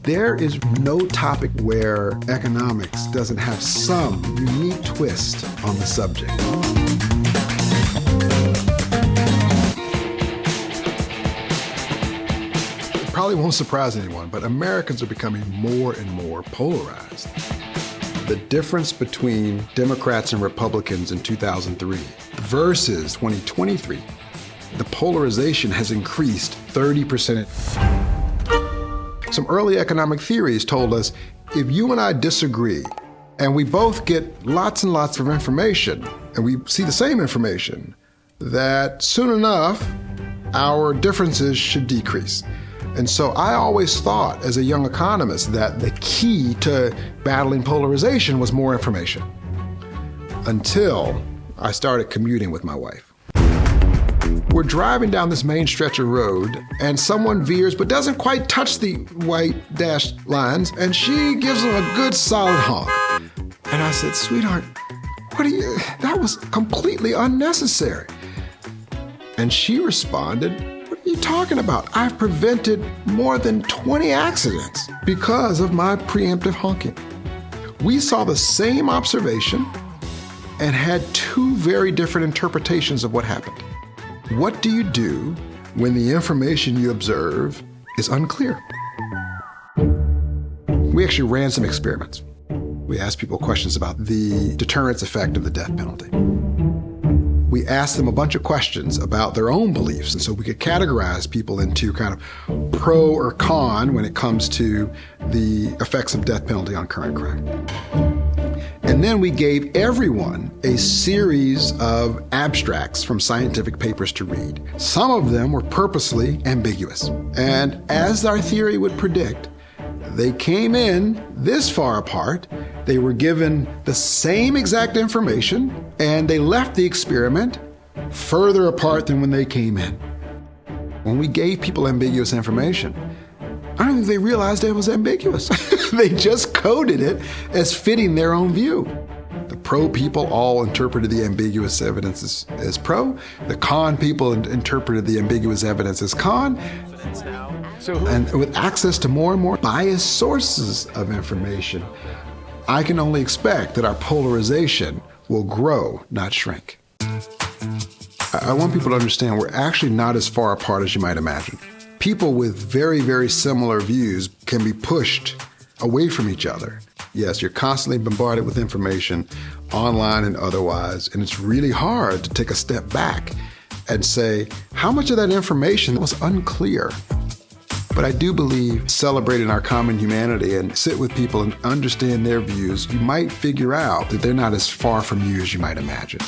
There is no topic where economics doesn't have some unique twist on the subject. It probably won't surprise anyone, but Americans are becoming more and more polarized. The difference between Democrats and Republicans in 2003 versus 2023, the polarization has increased 30%. Some early economic theories told us if you and I disagree and we both get lots and lots of information and we see the same information, that soon enough our differences should decrease. And so I always thought as a young economist that the key to battling polarization was more information, until I started commuting with my wife. We're driving down this main stretch of road and someone veers but doesn't quite touch the white dashed lines, and she gives him a good solid honk. And I said, sweetheart, that was completely unnecessary. And she responded, what are you talking about? I've prevented more than 20 accidents because of my preemptive honking. We saw the same observation and had two very different interpretations of what happened. What do you do when the information you observe is unclear? We actually ran some experiments. We asked people questions about the deterrence effect of the death penalty. We asked them a bunch of questions about their own beliefs, and so we could categorize people into kind of pro or con when it comes to the effects of death penalty on current crime. And then we gave everyone a series of abstracts from scientific papers to read. Some of them were purposely ambiguous. And as our theory would predict, they came in this far apart, they were given the same exact information, and they left the experiment further apart than when they came in. When we gave people ambiguous information, I don't think they realized it was ambiguous. They just coded it as fitting their own view. The pro people all interpreted the ambiguous evidence as pro. The con people interpreted the ambiguous evidence as con. And with access to more and more biased sources of information, I can only expect that our polarization will grow, not shrink. I want people to understand we're actually not as far apart as you might imagine. People with very, very similar views can be pushed away from each other. Yes, you're constantly bombarded with information, online and otherwise, and it's really hard to take a step back and say, how much of that information was unclear? But I do believe celebrating our common humanity and sit with people and understand their views, you might figure out that they're not as far from you as you might imagine.